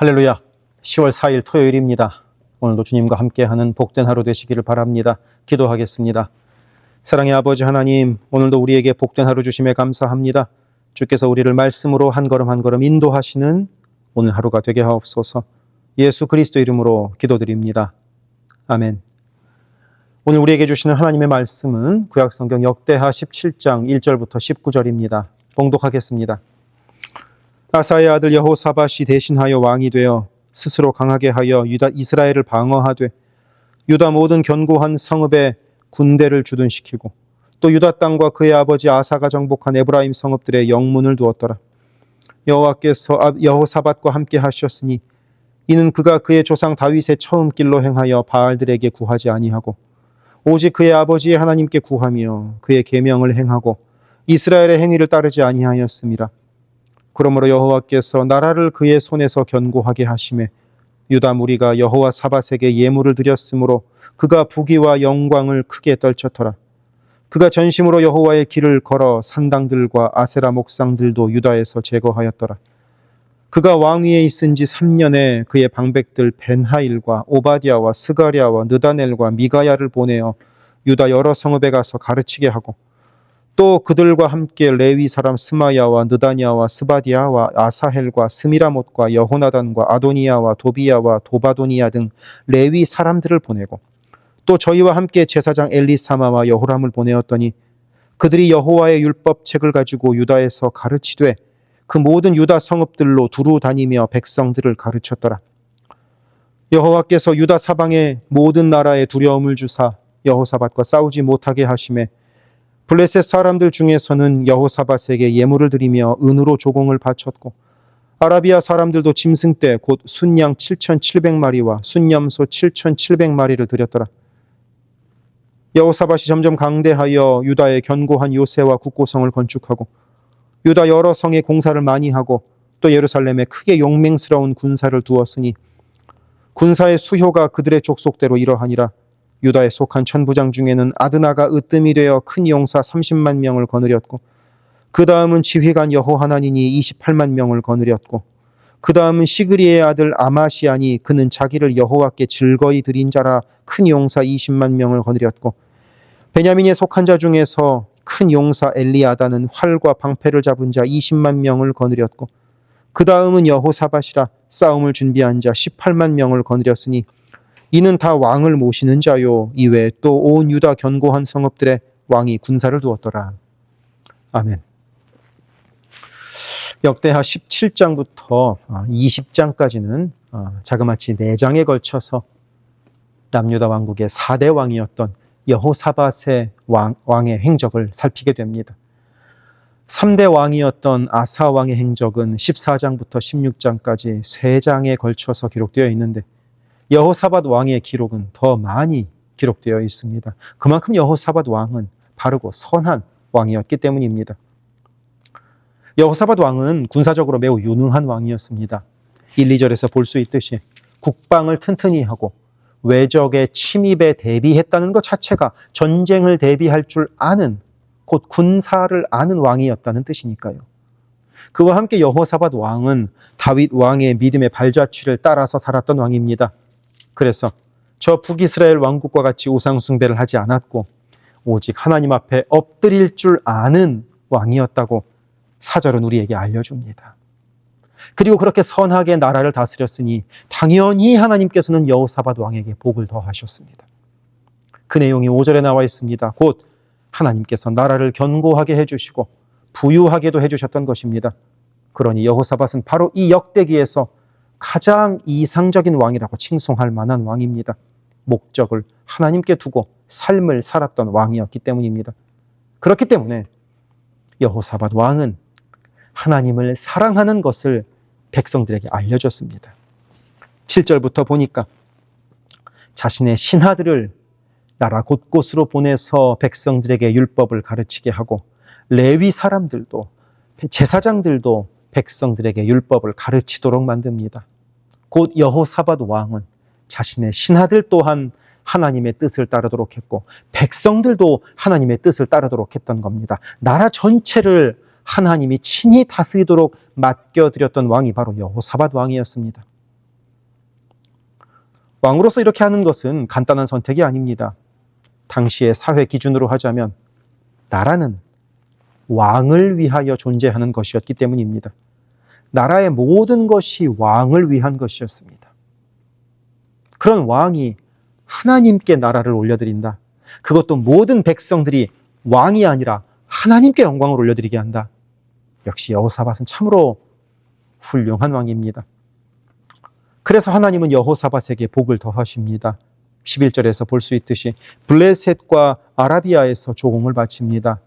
할렐루야. 10월 4일 토요일입니다. 오늘도 주님과 함께하는 복된 하루 되시기를 바랍니다. 기도하겠습니다. 사랑의 아버지 하나님, 오늘도 우리에게 복된 하루 주심에 감사합니다. 주께서 우리를 말씀으로 한 걸음 한 걸음 인도하시는 오늘 하루가 되게 하옵소서. 예수 그리스도 이름으로 기도드립니다. 아멘. 오늘 우리에게 주시는 하나님의 말씀은 구약성경 역대하 17장 1절부터 19절입니다. 봉독하겠습니다. 아사의 아들 여호사밧이 대신하여 왕이 되어 스스로 강하게 하여 이스라엘을 방어하되 유다 모든 견고한 성읍에 군대를 주둔시키고 또 유다 땅과 그의 아버지 아사가 정복한 에브라임 성읍들의 영문을 두었더라. 여호와께서 여호사밧과 함께 하셨으니 이는 그가 그의 조상 다윗의 처음 길로 행하여 바알들에게 구하지 아니하고 오직 그의 아버지의 하나님께 구하며 그의 계명을 행하고 이스라엘의 행위를 따르지 아니하였음이라. 그러므로 여호와께서 나라를 그의 손에서 견고하게 하시매 유다 무리가 여호와 사밧에게 예물을 드렸으므로 그가 부귀와 영광을 크게 떨쳤더라. 그가 전심으로 여호와의 길을 걸어 산당들과 아세라 목상들도 유다에서 제거하였더라. 그가 왕위에 있은 지 3년에 그의 방백들 벤하일과 오바디아와 스가랴와 느다넬과 미가야를 보내어 유다 여러 성읍에 가서 가르치게 하고 또 그들과 함께 레위 사람 스마야와 느다냐와 스바디아와 아사헬과 스미라못과 여호나단과 아도니야와 도비야와 도바도니야 등 레위 사람들을 보내고 또 저희와 함께 제사장 엘리사마와 여호람을 보내었더니 그들이 여호와의 율법책을 가지고 유다에서 가르치되 그 모든 유다 성읍들로 두루 다니며 백성들을 가르쳤더라. 여호와께서 유다 사방의 모든 나라에 두려움을 주사 여호사밧과 싸우지 못하게 하시매 블레셋 사람들 중에서는 여호사밧에게 예물을 드리며 은으로 조공을 바쳤고 아라비아 사람들도 짐승떼 곧 순양 7,700마리와 순염소 7,700마리를 드렸더라. 여호사밧이 점점 강대하여 유다의 견고한 요새와 국고성을 건축하고 유다 여러 성에 공사를 많이 하고 또 예루살렘에 크게 용맹스러운 군사를 두었으니 군사의 수효가 그들의 족속대로 이러하니라. 유다에 속한 천부장 중에는 아드나가 으뜸이 되어 큰 용사 30만 명을 거느렸고 그 다음은 지휘관 여호하나니니 28만 명을 거느렸고 그 다음은 시그리의 아들 아마시아니 그는 자기를 여호와께 즐거이 드린 자라 큰 용사 20만 명을 거느렸고 베냐민에 속한 자 중에서 큰 용사 엘리아다는 활과 방패를 잡은 자 20만 명을 거느렸고 그 다음은 여호사밧이라 싸움을 준비한 자 18만 명을 거느렸으니 이는 다 왕을 모시는 자요 이외에 또 온 유다 견고한 성읍들에 왕이 군사를 두었더라. 아멘. 역대하 17장부터 20장까지는 자그마치 4장에 걸쳐서 남유다 왕국의 4대 왕이었던 여호사밧의 왕의 행적을 살피게 됩니다. 3대 왕이었던 아사 왕의 행적은 14장부터 16장까지 3장에 걸쳐서 기록되어 있는데 여호사밧 왕의 기록은 더 많이 기록되어 있습니다. 그만큼 여호사밧 왕은 바르고 선한 왕이었기 때문입니다. 여호사밧 왕은 군사적으로 매우 유능한 왕이었습니다. 1, 2절에서 볼 수 있듯이 국방을 튼튼히 하고 외적의 침입에 대비했다는 것 자체가 전쟁을 대비할 줄 아는 곧 군사를 아는 왕이었다는 뜻이니까요. 그와 함께 여호사밧 왕은 다윗 왕의 믿음의 발자취를 따라서 살았던 왕입니다. 그래서 저 북이스라엘 왕국과 같이 우상 숭배를 하지 않았고 오직 하나님 앞에 엎드릴 줄 아는 왕이었다고 사절은 우리에게 알려줍니다. 그리고 그렇게 선하게 나라를 다스렸으니 당연히 하나님께서는 여호사밧 왕에게 복을 더하셨습니다. 그 내용이 5절에 나와 있습니다. 곧 하나님께서 나라를 견고하게 해주시고 부유하게도 해주셨던 것입니다. 그러니 여호사밧은 바로 이 역대기에서 가장 이상적인 왕이라고 칭송할 만한 왕입니다. 목적을 하나님께 두고 삶을 살았던 왕이었기 때문입니다. 그렇기 때문에 여호사밧 왕은 하나님을 사랑하는 것을 백성들에게 알려줬습니다. 7절부터 보니까 자신의 신하들을 나라 곳곳으로 보내서 백성들에게 율법을 가르치게 하고 레위 사람들도 제사장들도 백성들에게 율법을 가르치도록 만듭니다. 곧 여호사밧 왕은 자신의 신하들 또한 하나님의 뜻을 따르도록 했고 백성들도 하나님의 뜻을 따르도록 했던 겁니다. 나라 전체를 하나님이 친히 다스리도록 맡겨드렸던 왕이 바로 여호사밧 왕이었습니다. 왕으로서 이렇게 하는 것은 간단한 선택이 아닙니다. 당시의 사회 기준으로 하자면 나라는 왕을 위하여 존재하는 것이었기 때문입니다. 나라의 모든 것이 왕을 위한 것이었습니다. 그런 왕이 하나님께 나라를 올려드린다. 그것도 모든 백성들이 왕이 아니라 하나님께 영광을 올려드리게 한다. 역시 여호사밧은 참으로 훌륭한 왕입니다. 그래서 하나님은 여호사밧에게 복을 더하십니다. 11절에서 볼 수 있듯이 블레셋과 아라비아에서 조공을 바칩니다.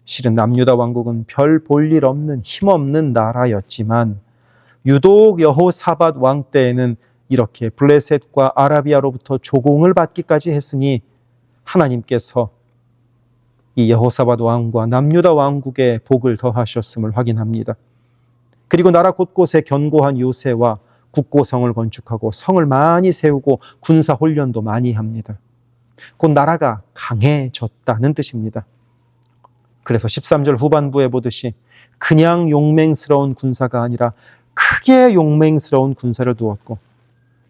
실은 남유다 왕국은 별 볼 일 없는 힘없는 나라였지만 유독 여호사밧 왕 때에는 이렇게 블레셋과 아라비아로부터 조공을 받기까지 했으니 하나님께서 이 여호사밧 왕과 남유다 왕국에 복을 더하셨음을 확인합니다. 그리고 나라 곳곳에 견고한 요새와 국고성을 건축하고 성을 많이 세우고 군사 훈련도 많이 합니다. 곧 나라가 강해졌다는 뜻입니다. 그래서 13절 후반부에 보듯이 그냥 용맹스러운 군사가 아니라 크게 용맹스러운 군사를 두었고,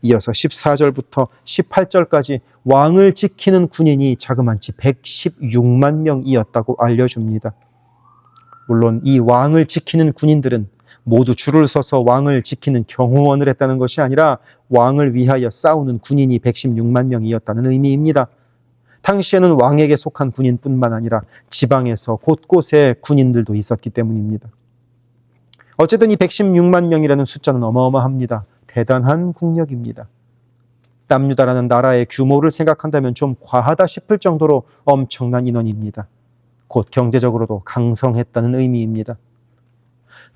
이어서 14절부터 18절까지 왕을 지키는 군인이 자그만치 116만 명이었다고 알려줍니다. 물론 이 왕을 지키는 군인들은 모두 줄을 서서 왕을 지키는 경호원을 했다는 것이 아니라 왕을 위하여 싸우는 군인이 116만 명이었다는 의미입니다. 당시에는 왕에게 속한 군인뿐만 아니라 지방에서 곳곳에 군인들도 있었기 때문입니다. 어쨌든 이 116만 명이라는 숫자는 어마어마합니다. 대단한 국력입니다. 남유다라는 나라의 규모를 생각한다면 좀 과하다 싶을 정도로 엄청난 인원입니다. 곧 경제적으로도 강성했다는 의미입니다.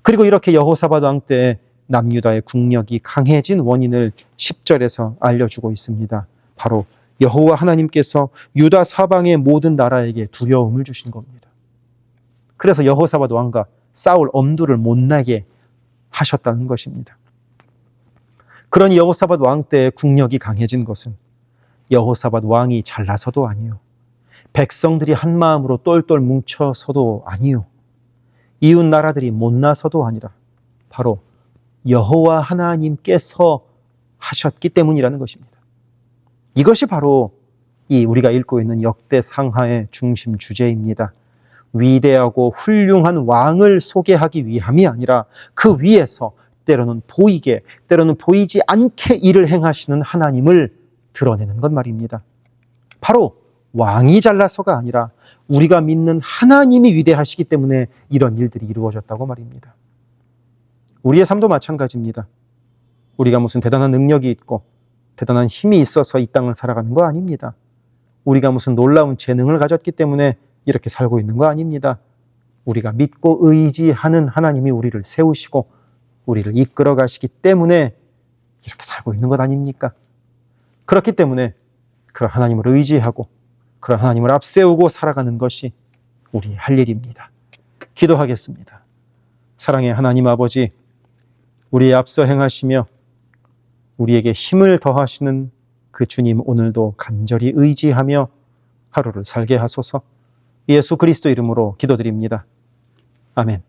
그리고 이렇게 여호사밧 왕 때 남유다의 국력이 강해진 원인을 10절에서 알려주고 있습니다. 바로 여호와 하나님께서 유다 사방의 모든 나라에게 두려움을 주신 겁니다. 그래서 여호사밧 왕과 싸울 엄두를 못 나게 하셨다는 것입니다. 그러니 여호사밧 왕 때의 국력이 강해진 것은 여호사밧 왕이 잘나서도 아니요, 백성들이 한 마음으로 똘똘 뭉쳐서도 아니요, 이웃 나라들이 못나서도 아니라 바로 여호와 하나님께서 하셨기 때문이라는 것입니다. 이것이 바로 이 우리가 읽고 있는 역대상하의 중심 주제입니다. 위대하고 훌륭한 왕을 소개하기 위함이 아니라 그 위에서 때로는 보이게, 때로는 보이지 않게 일을 행하시는 하나님을 드러내는 것 말입니다. 바로 왕이 잘나서가 아니라 우리가 믿는 하나님이 위대하시기 때문에 이런 일들이 이루어졌다고 말입니다. 우리의 삶도 마찬가지입니다. 우리가 무슨 대단한 능력이 있고 대단한 힘이 있어서 이 땅을 살아가는 거 아닙니다. 우리가 무슨 놀라운 재능을 가졌기 때문에 이렇게 살고 있는 거 아닙니다. 우리가 믿고 의지하는 하나님이 우리를 세우시고 우리를 이끌어 가시기 때문에 이렇게 살고 있는 것 아닙니까? 그렇기 때문에 그런 하나님을 의지하고 그런 하나님을 앞세우고 살아가는 것이 우리의 할 일입니다. 기도하겠습니다. 사랑의 하나님 아버지, 우리의 앞서 행하시며 우리에게 힘을 더하시는 그 주님 오늘도 간절히 의지하며 하루를 살게 하소서. 예수 그리스도 이름으로 기도드립니다. 아멘.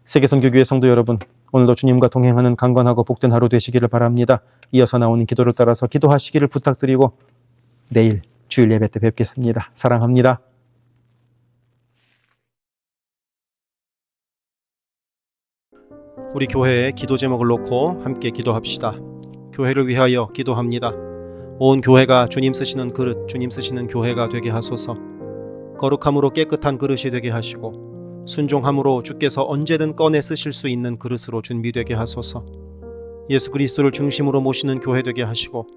세계선교교회 성도 여러분, 오늘도 주님과 동행하는 강건하고 복된 하루 되시기를 바랍니다. 이어서 나오는 기도를 따라서 기도하시기를 부탁드리고 내일 주일 예배 때 뵙겠습니다. 사랑합니다. 우리 교회의 기도 제목을 놓고 함께 기도합시다. 교회를 위하여 기도합니다. 온 교회가 주님 쓰시는 그릇, 주님 쓰시는 교회가 되게 하소서. 거룩함으로 깨끗한 그릇이 되게 하시고 순종함으로 주께서 언제든 꺼내 쓰실 수 있는 그릇으로 준비되게 하소서. 예수 그리스도를 중심으로 모시는 교회 되게 하시고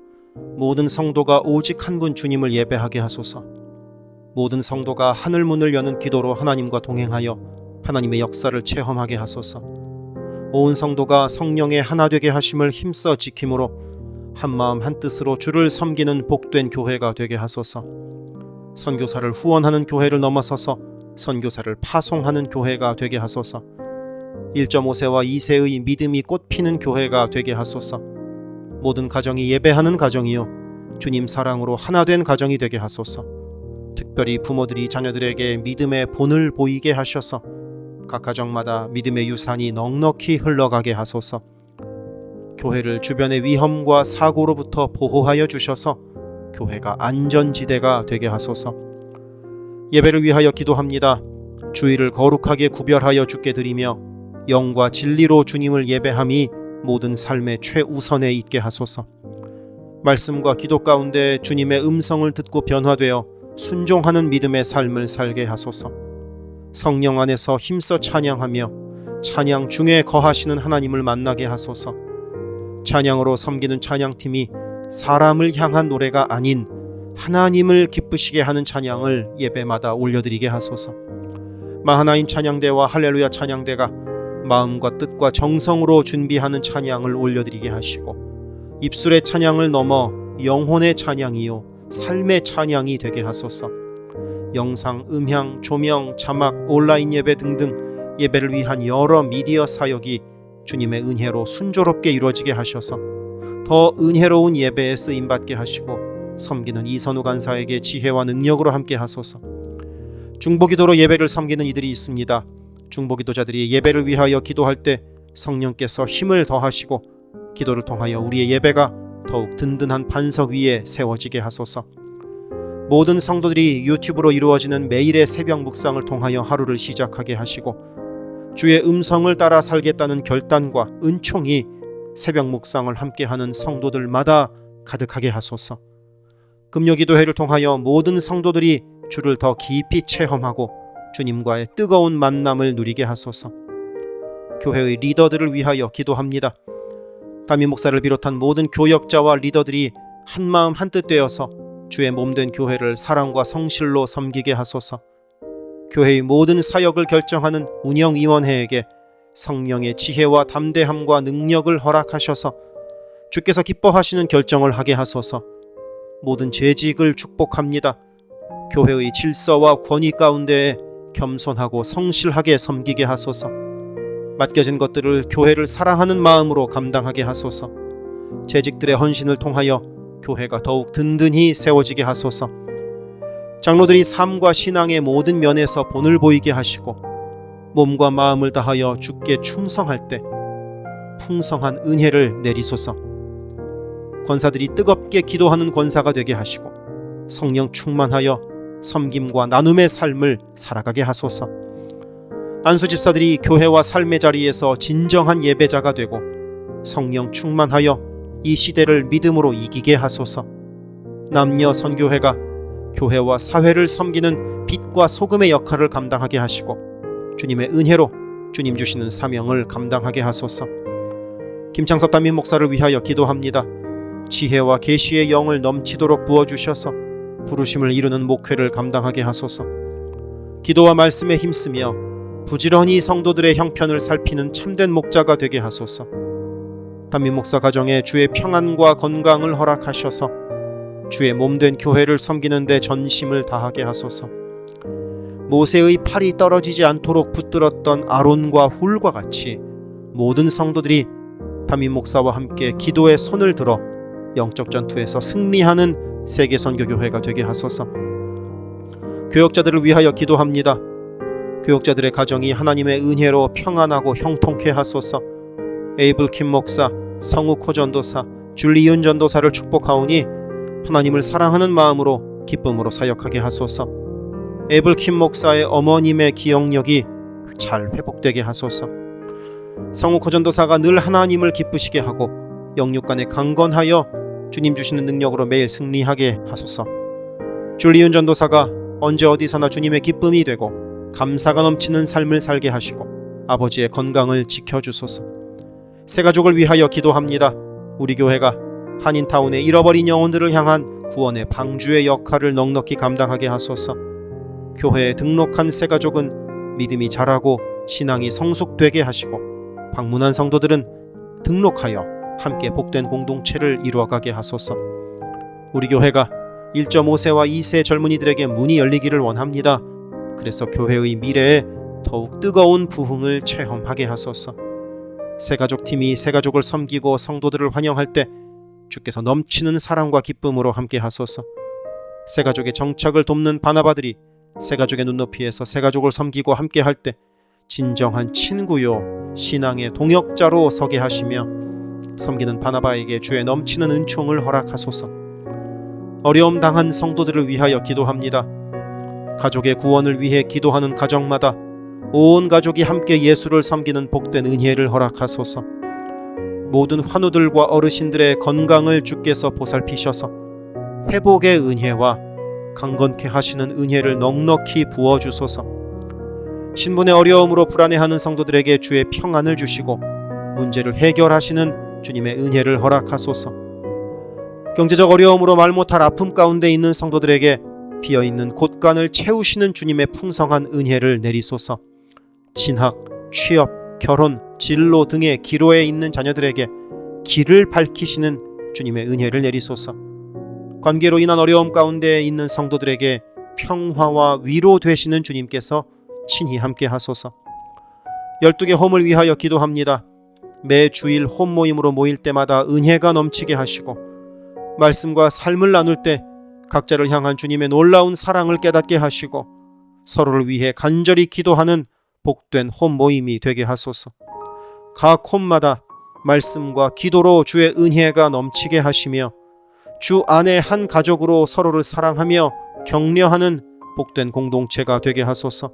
모든 성도가 오직 한 분 주님을 예배하게 하소서. 모든 성도가 하늘 문을 여는 기도로 하나님과 동행하여 하나님의 역사를 체험하게 하소서. 온 성도가 성령의 하나 되게 하심을 힘써 지킴으로 한마음 한뜻으로 주를 섬기는 복된 교회가 되게 하소서. 선교사를 후원하는 교회를 넘어서서 선교사를 파송하는 교회가 되게 하소서. 1.5세와 2세의 믿음이 꽃피는 교회가 되게 하소서. 모든 가정이 예배하는 가정이요 주님 사랑으로 하나 된 가정이 되게 하소서. 특별히 부모들이 자녀들에게 믿음의 본을 보이게 하셔서 각 가정마다 믿음의 유산이 넉넉히 흘러가게 하소서. 교회를 주변의 위험과 사고로부터 보호하여 주셔서 교회가 안전지대가 되게 하소서. 예배를 위하여 기도합니다. 주일을 거룩하게 구별하여 주께 드리며 영과 진리로 주님을 예배함이 모든 삶의 최우선에 있게 하소서. 말씀과 기도 가운데 주님의 음성을 듣고 변화되어 순종하는 믿음의 삶을 살게 하소서. 성령 안에서 힘써 찬양하며 찬양 중에 거하시는 하나님을 만나게 하소서. 찬양으로 섬기는 찬양팀이 사람을 향한 노래가 아닌 하나님을 기쁘시게 하는 찬양을 예배마다 올려드리게 하소서. 마하나임 찬양대와 할렐루야 찬양대가 마음과 뜻과 정성으로 준비하는 찬양을 올려드리게 하시고 입술의 찬양을 넘어 영혼의 찬양이요 삶의 찬양이 되게 하소서. 영상, 음향, 조명, 자막, 온라인 예배 등등 예배를 위한 여러 미디어 사역이 주님의 은혜로 순조롭게 이루어지게 하셔서 더 은혜로운 예배에 쓰임받게 하시고 섬기는 이선우 간사에게 지혜와 능력으로 함께 하소서. 중보기도로 예배를 섬기는 이들이 있습니다. 중보기도자들이 예배를 위하여 기도할 때 성령께서 힘을 더하시고 기도를 통하여 우리의 예배가 더욱 든든한 반석 위에 세워지게 하소서. 모든 성도들이 유튜브로 이루어지는 매일의 새벽 묵상을 통하여 하루를 시작하게 하시고 주의 음성을 따라 살겠다는 결단과 은총이 새벽 묵상을 함께하는 성도들마다 가득하게 하소서. 금요기도회를 통하여 모든 성도들이 주를 더 깊이 체험하고 주님과의 뜨거운 만남을 누리게 하소서. 교회의 리더들을 위하여 기도합니다. 담임 목사를 비롯한 모든 교역자와 리더들이 한마음 한뜻 되어서 주의 몸된 교회를 사랑과 성실로 섬기게 하소서. 교회의 모든 사역을 결정하는 운영위원회에게 성령의 지혜와 담대함과 능력을 허락하셔서 주께서 기뻐하시는 결정을 하게 하소서. 모든 재직을 축복합니다. 교회의 질서와 권위 가운데에 겸손하고 성실하게 섬기게 하소서. 맡겨진 것들을 교회를 사랑하는 마음으로 감당하게 하소서. 재직들의 헌신을 통하여 교회가 더욱 든든히 세워지게 하소서. 장로들이 삶과 신앙의 모든 면에서 본을 보이게 하시고 몸과 마음을 다하여 주께 충성할 때 풍성한 은혜를 내리소서. 권사들이 뜨겁게 기도하는 권사가 되게 하시고 성령 충만하여 섬김과 나눔의 삶을 살아가게 하소서. 안수집사들이 교회와 삶의 자리에서 진정한 예배자가 되고 성령 충만하여 이 시대를 믿음으로 이기게 하소서. 남녀 선교회가 교회와 사회를 섬기는 빛과 소금의 역할을 감당하게 하시고 주님의 은혜로 주님 주시는 사명을 감당하게 하소서. 김창섭 담임 목사를 위하여 기도합니다. 지혜와 계시의 영을 넘치도록 부어주셔서 부르심을 이루는 목회를 감당하게 하소서. 기도와 말씀에 힘쓰며 부지런히 성도들의 형편을 살피는 참된 목자가 되게 하소서. 담임 목사 가정에 주의 평안과 건강을 허락하셔서 주의 몸된 교회를 섬기는 데 전심을 다하게 하소서. 모세의 팔이 떨어지지 않도록 붙들었던 아론과 훌과 같이 모든 성도들이 담임 목사와 함께 기도의 손을 들어 영적 전투에서 승리하는 세계 선교교회가 되게 하소서. 교역자들을 위하여 기도합니다. 교역자들의 가정이 하나님의 은혜로 평안하고 형통케 하소서. 에이블 킴 목사, 성욱 호 전도사, 줄리윤 전도사를 축복하오니 하나님을 사랑하는 마음으로 기쁨으로 사역하게 하소서. 에이블 킴 목사의 어머님의 기억력이 잘 회복되게 하소서. 성욱 호 전도사가 늘 하나님을 기쁘시게 하고 영육간에 강건하여 주님 주시는 능력으로 매일 승리하게 하소서. 줄리윤 전도사가 언제 어디서나 주님의 기쁨이 되고 감사가 넘치는 삶을 살게 하시고 아버지의 건강을 지켜주소서. 새가족을 위하여 기도합니다. 우리 교회가 한인타운의 잃어버린 영혼들을 향한 구원의 방주의 역할을 넉넉히 감당하게 하소서. 교회에 등록한 새가족은 믿음이 자라고 신앙이 성숙되게 하시고 방문한 성도들은 등록하여 함께 복된 공동체를 이루어가게 하소서. 우리 교회가 1.5세와 2세 젊은이들에게 문이 열리기를 원합니다. 그래서 교회의 미래에 더욱 뜨거운 부흥을 체험하게 하소서. 새가족팀이 새가족을 섬기고 성도들을 환영할 때 주께서 넘치는 사랑과 기쁨으로 함께 하소서. 새가족의 정착을 돕는 바나바들이 새가족의 눈높이에서 새가족을 섬기고 함께 할 때 진정한 친구요 신앙의 동역자로 서게 하시며 섬기는 바나바에게 주의 넘치는 은총을 허락하소서. 어려움 당한 성도들을 위하여 기도합니다. 가족의 구원을 위해 기도하는 가정마다 온 가족이 함께 예수를 섬기는 복된 은혜를 허락하소서. 모든 환우들과 어르신들의 건강을 주께서 보살피셔서 회복의 은혜와 강건케 하시는 은혜를 넉넉히 부어주소서. 신분의 어려움으로 불안해하는 성도들에게 주의 평안을 주시고 문제를 해결하시는 주님의 은혜를 허락하소서. 경제적 어려움으로 말 못할 아픔 가운데 있는 성도들에게 비어있는 곳간을 채우시는 주님의 풍성한 은혜를 내리소서. 진학, 취업, 결혼, 진로 등의 기로에 있는 자녀들에게 길을 밝히시는 주님의 은혜를 내리소서. 관계로 인한 어려움 가운데 있는 성도들에게 평화와 위로 되시는 주님께서 친히 함께 하소서. 12개 홈을 위하여 기도합니다. 매 주일 홈 모임으로 모일 때마다 은혜가 넘치게 하시고 말씀과 삶을 나눌 때 각자를 향한 주님의 놀라운 사랑을 깨닫게 하시고 서로를 위해 간절히 기도하는 복된 홈 모임이 되게 하소서. 각 홈마다 말씀과 기도로 주의 은혜가 넘치게 하시며 주 안에 한 가족으로 서로를 사랑하며 격려하는 복된 공동체가 되게 하소서.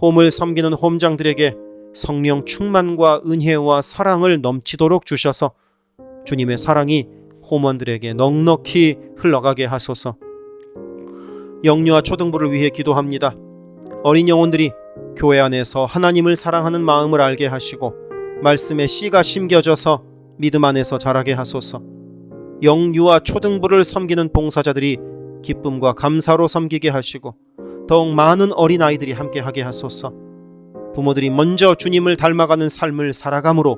홈을 섬기는 홈장들에게 성령 충만과 은혜와 사랑을 넘치도록 주셔서 주님의 사랑이 홈원들에게 넉넉히 흘러가게 하소서. 영유아 초등부를 위해 기도합니다. 어린 영혼들이 교회 안에서 하나님을 사랑하는 마음을 알게 하시고 말씀에 씨가 심겨져서 믿음 안에서 자라게 하소서. 영유아 초등부를 섬기는 봉사자들이 기쁨과 감사로 섬기게 하시고 더욱 많은 어린아이들이 함께하게 하소서. 부모들이 먼저 주님을 닮아가는 삶을 살아감으로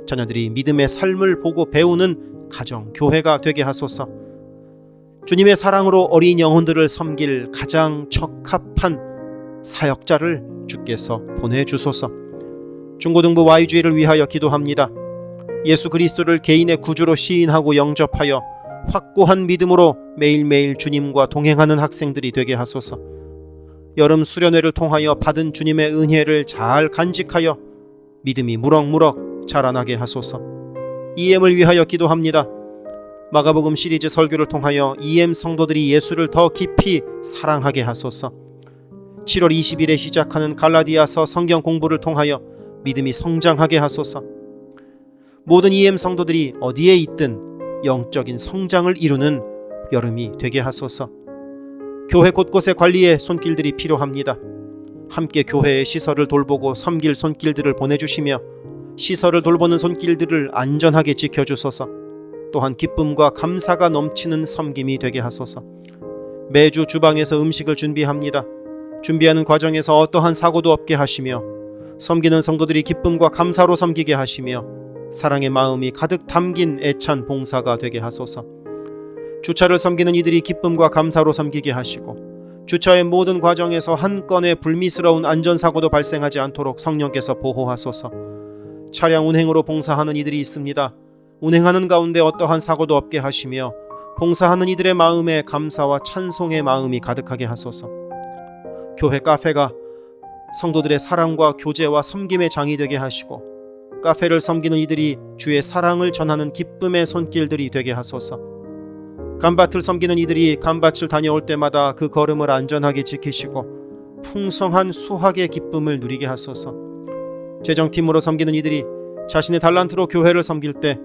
자녀들이 믿음의 삶을 보고 배우는 가정, 교회가 되게 하소서. 주님의 사랑으로 어린 영혼들을 섬길 가장 적합한 사역자를 주께서 보내주소서. 중고등부 Y주일을 위하여 기도합니다. 예수 그리스도를 개인의 구주로 시인하고 영접하여 확고한 믿음으로 매일매일 주님과 동행하는 학생들이 되게 하소서. 여름 수련회를 통하여 받은 주님의 은혜를 잘 간직하여 믿음이 무럭무럭 자라나게 하소서. EM을 위하여 기도합니다. 마가복음 시리즈 설교를 통하여 EM 성도들이 예수를 더 깊이 사랑하게 하소서. 7월 20일에 시작하는 갈라디아서 성경 공부를 통하여 믿음이 성장하게 하소서. 모든 EM 성도들이 어디에 있든 영적인 성장을 이루는 여름이 되게 하소서. 교회 곳곳의 관리에 손길들이 필요합니다. 함께 교회의 시설을 돌보고 섬길 손길들을 보내주시며 시설을 돌보는 손길들을 안전하게 지켜주소서. 또한 기쁨과 감사가 넘치는 섬김이 되게 하소서. 매주 주방에서 음식을 준비합니다. 준비하는 과정에서 어떠한 사고도 없게 하시며 섬기는 성도들이 기쁨과 감사로 섬기게 하시며 사랑의 마음이 가득 담긴 애찬 봉사가 되게 하소서. 주차를 섬기는 이들이 기쁨과 감사로 섬기게 하시고 주차의 모든 과정에서 한 건의 불미스러운 안전사고도 발생하지 않도록 성령께서 보호하소서. 차량 운행으로 봉사하는 이들이 있습니다. 운행하는 가운데 어떠한 사고도 없게 하시며 봉사하는 이들의 마음에 감사와 찬송의 마음이 가득하게 하소서. 교회 카페가 성도들의 사랑과 교제와 섬김의 장이 되게 하시고 카페를 섬기는 이들이 주의 사랑을 전하는 기쁨의 손길들이 되게 하소서. 감밭을 섬기는 이들이 감밭을 다녀올 때마다 그 걸음을 안전하게 지키시고 풍성한 수확의 기쁨을 누리게 하소서. 재정팀으로 섬기는 이들이 자신의 달란트로 교회를 섬길 때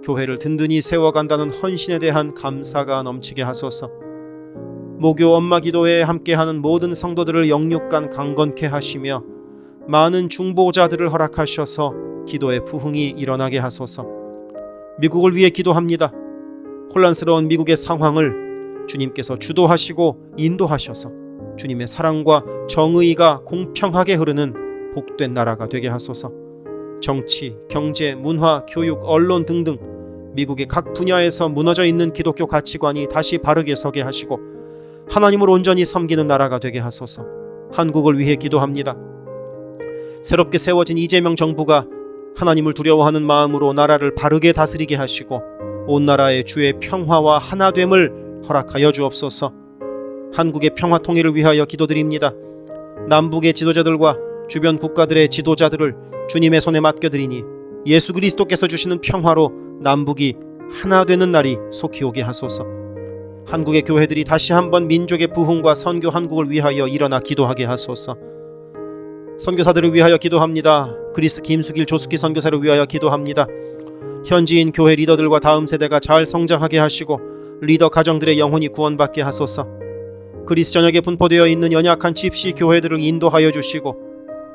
교회를 든든히 세워간다는 헌신에 대한 감사가 넘치게 하소서. 모교 엄마 기도회에 함께하는 모든 성도들을 영육간 강건케 하시며 많은 중보자들을 허락하셔서 기도의 부흥이 일어나게 하소서. 미국을 위해 기도합니다. 혼란스러운 미국의 상황을 주님께서 주도하시고 인도하셔서 주님의 사랑과 정의가 공평하게 흐르는 복된 나라가 되게 하소서. 정치, 경제, 문화, 교육, 언론 등등 미국의 각 분야에서 무너져 있는 기독교 가치관이 다시 바르게 서게 하시고 하나님을 온전히 섬기는 나라가 되게 하소서. 한국을 위해 기도합니다. 새롭게 세워진 이재명 정부가 하나님을 두려워하는 마음으로 나라를 바르게 다스리게 하시고 온 나라에 주의 평화와 하나됨을 허락하여 주옵소서. 한국의 평화 통일을 위하여 기도드립니다. 남북의 지도자들과 주변 국가들의 지도자들을 주님의 손에 맡겨드리니 예수 그리스도께서 주시는 평화로 남북이 하나 되는 날이 속히 오게 하소서. 한국의 교회들이 다시 한번 민족의 부흥과 선교 한국을 위하여 일어나 기도하게 하소서. 선교사들을 위하여 기도합니다. 그리스 김수길 조숙희 선교사를 위하여 기도합니다. 현지인 교회 리더들과 다음 세대가 잘 성장하게 하시고 리더 가정들의 영혼이 구원받게 하소서. 그리스 전역에 분포되어 있는 연약한 집시 교회들을 인도하여 주시고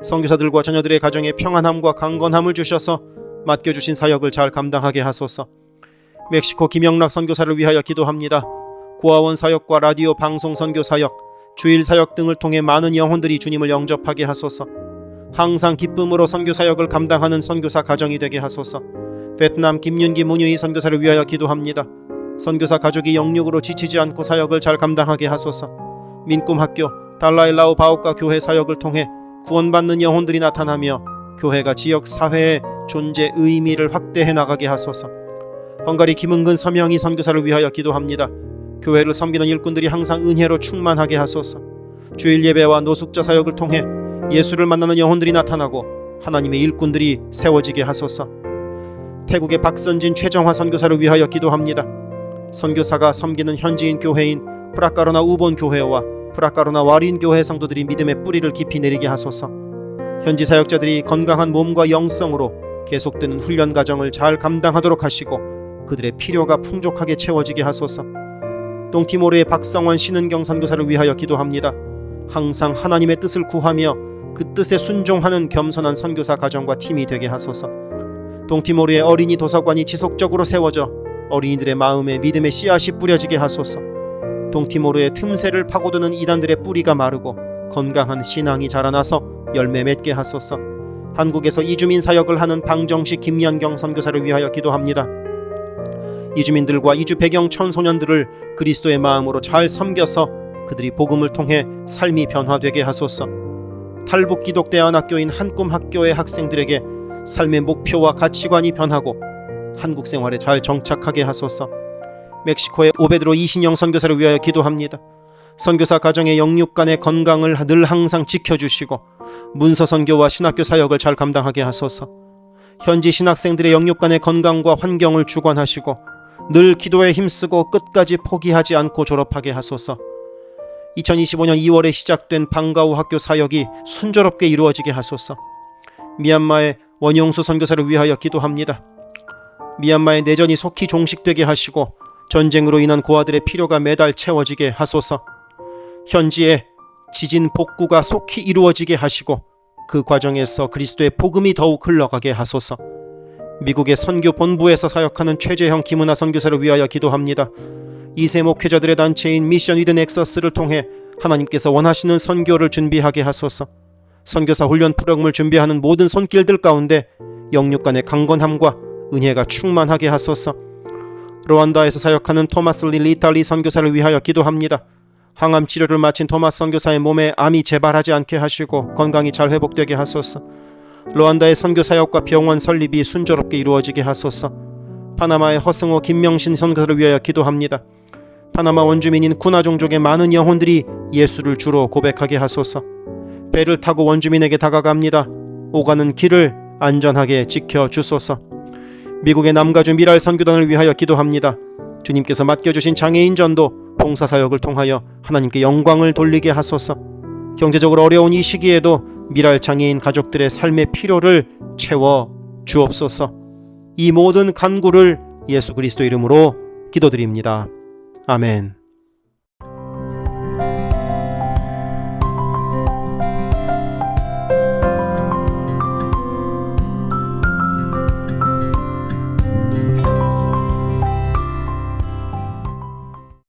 선교사들과 자녀들의 가정에 평안함과 강건함을 주셔서 맡겨주신 사역을 잘 감당하게 하소서. 멕시코 김영락 선교사를 위하여 기도합니다. 고아원 사역과 라디오 방송 선교 사역, 주일 사역 등을 통해 많은 영혼들이 주님을 영접하게 하소서. 항상 기쁨으로 선교 사역을 감당하는 선교사 가정이 되게 하소서. 베트남 김윤기 문유희 선교사를 위하여 기도합니다. 선교사 가족이 영육으로 지치지 않고 사역을 잘 감당하게 하소서. 민꿈학교, 달라일라오 바오카 교회 사역을 통해 구원받는 영혼들이 나타나며 교회가 지역 사회의 존재 의미를 확대해 나가게 하소서. 헝가리 김은근 서명희 선교사를 위하여 기도합니다. 교회를 섬기는 일꾼들이 항상 은혜로 충만하게 하소서. 주일 예배와 노숙자 사역을 통해 예수를 만나는 영혼들이 나타나고 하나님의 일꾼들이 세워지게 하소서. 태국의 박선진 최정화 선교사를 위하여 기도합니다. 선교사가 섬기는 현지인 교회인 프라카로나 우본 교회와 프라카로나 와린 교회 성도들이 믿음의 뿌리를 깊이 내리게 하소서. 현지 사역자들이 건강한 몸과 영성으로 계속되는 훈련 과정을 잘 감당하도록 하시고 그들의 필요가 풍족하게 채워지게 하소서. 동티모르의 박성원 신은경 선교사를 위하여 기도합니다. 항상 하나님의 뜻을 구하며 그 뜻에 순종하는 겸손한 선교사 가정과 팀이 되게 하소서. 동티모르의 어린이 도서관이 지속적으로 세워져 어린이들의 마음에 믿음의 씨앗이 뿌려지게 하소서. 동티모르의 틈새를 파고드는 이단들의 뿌리가 마르고 건강한 신앙이 자라나서 열매 맺게 하소서. 한국에서 이주민 사역을 하는 방정식 김연경 선교사를 위하여 기도합니다. 이주민들과 이주 배경 청소년들을 그리스도의 마음으로 잘 섬겨서 그들이 복음을 통해 삶이 변화되게 하소서. 탈북 기독대안학교인 한꿈학교의 학생들에게 삶의 목표와 가치관이 변하고 한국 생활에 잘 정착하게 하소서. 멕시코의 오베드로 이신영 선교사를 위하여 기도합니다. 선교사 가정의 영육 간의 건강을 늘 항상 지켜주시고 문서 선교와 신학교 사역을 잘 감당하게 하소서. 현지 신학생들의 영육 간의 건강과 환경을 주관하시고 늘 기도에 힘쓰고 끝까지 포기하지 않고 졸업하게 하소서. 2025년 2월에 시작된 방과후 학교 사역이 순조롭게 이루어지게 하소서. 미얀마의 원용수 선교사를 위하여 기도합니다. 미얀마의 내전이 속히 종식되게 하시고 전쟁으로 인한 고아들의 필요가 매달 채워지게 하소서. 현지에 지진 복구가 속히 이루어지게 하시고 그 과정에서 그리스도의 복음이 더욱 흘러가게 하소서. 미국의 선교 본부에서 사역하는 최재형 김은하 선교사를 위하여 기도합니다. 2세 목회자들의 단체인 미션 위드 넥서스를 통해 하나님께서 원하시는 선교를 준비하게 하소서. 선교사 훈련 프로그램을 준비하는 모든 손길들 가운데 영육 간의 강건함과 은혜가 충만하게 하소서. 루안다에서 사역하는 토마스 리탈리 선교사를 위하여 기도합니다. 항암 치료를 마친 토마스 선교사의 몸에 암이 재발하지 않게 하시고 건강이 잘 회복되게 하소서. 루안다의 선교 사역과 병원 설립이 순조롭게 이루어지게 하소서. 파나마의 허승호 김명신 선교사를 위하여 기도합니다. 파나마 원주민인 쿠나 종족의 많은 영혼들이 예수를 주로 고백하게 하소서. 배를 타고 원주민에게 다가갑니다. 오가는 길을 안전하게 지켜주소서. 미국의 남가주 미랄 선교단을 위하여 기도합니다. 주님께서 맡겨주신 장애인 전도 봉사사역을 통하여 하나님께 영광을 돌리게 하소서. 경제적으로 어려운 이 시기에도 미랄 장애인 가족들의 삶의 필요를 채워 주옵소서. 이 모든 간구를 예수 그리스도 이름으로 기도드립니다. 아멘.